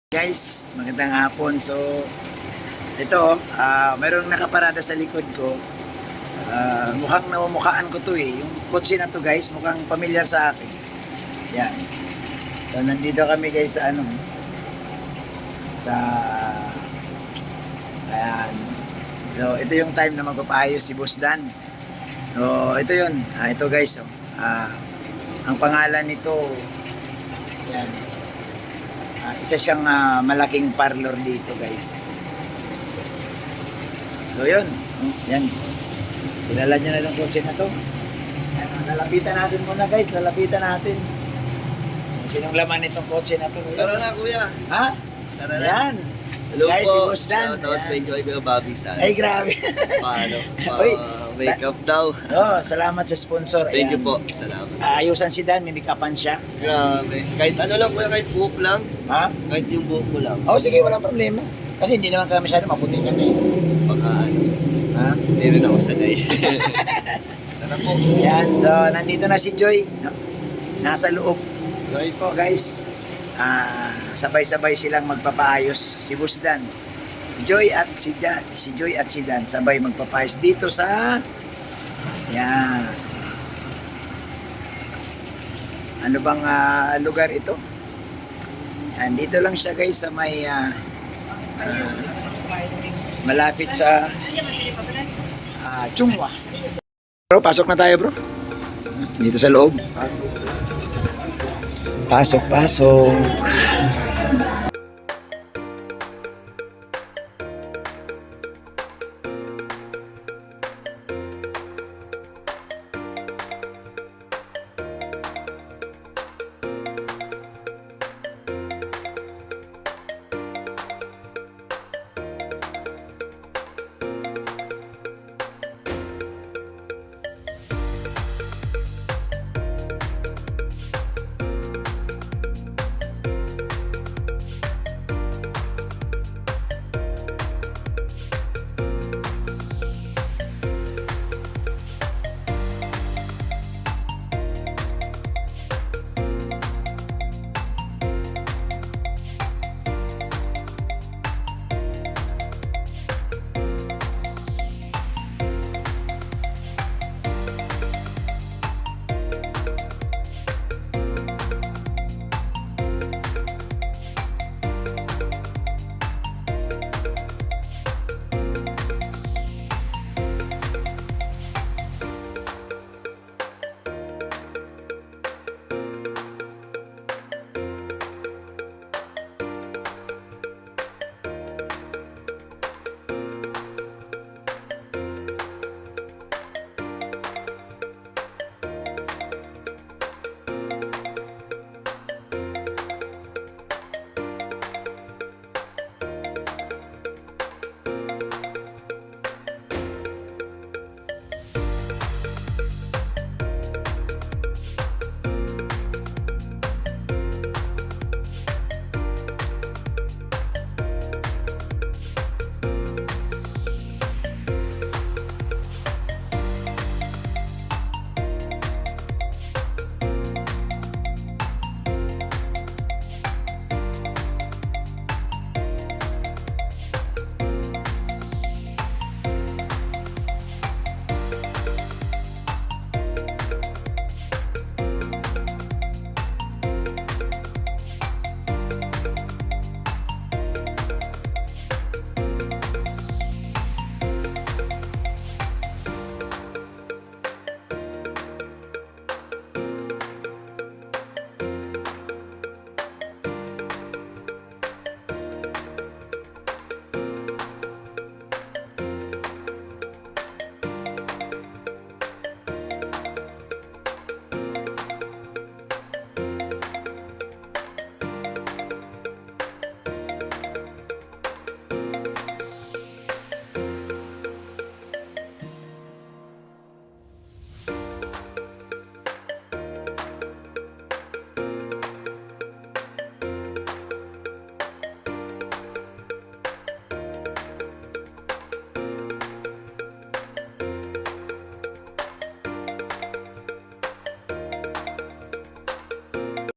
Guys, magandang hapon. So, ito, mayroong nakaparada sa likod ko. Mukhang namumukhaan ko to eh. Yung kotse na to guys, mukhang pamilyar sa akin. Yan. So, nandito kami guys sa ano, sa, ayan. So, ito yung time na magpapaayos si Boss Dan. So, ito yun. Ito guys, ang pangalan nito, yan. Isa siyang malaking parlor dito guys. So yun, yan. Kilala nyo na itong kotse na to. Yan, lalapitan natin muna guys, lalapitan natin. Sinong laman itong kotse na to? Tara na kuya. Ha? Tara na. Yan. Hello Guys, po. si Boss Dan. Shoutout kay Joy Kuya Bobby San. Ay grabe. Paano? Uy, Make up daw. Salamat sa sponsor. Thank you Ayan. po. Salamat. Ayusan si Dan, may make-upan siya. Grabe. Kahit ano lang kuya, kahit buhok lang. Ha? Kahit yung buhok ko lang. Sige, walang problema. Kasi hindi naman kami masyado maputing yan eh. Baka ano. Ha? Hindi rin ako sanay. Tara po. Yan, so nandito na si Joy. No? Nasa loob. Joy po guys. Sabay-sabay silang magpapaayos. Si Boss Dan. Joy at si Joy at si Dan sabay magpapaayos dito sa yan. Ano bang lugar ito? Yan, dito lang siya guys sa may malapit sa Chungwa. Bro, pasok na tayo bro. Dito sa loob. Pasok.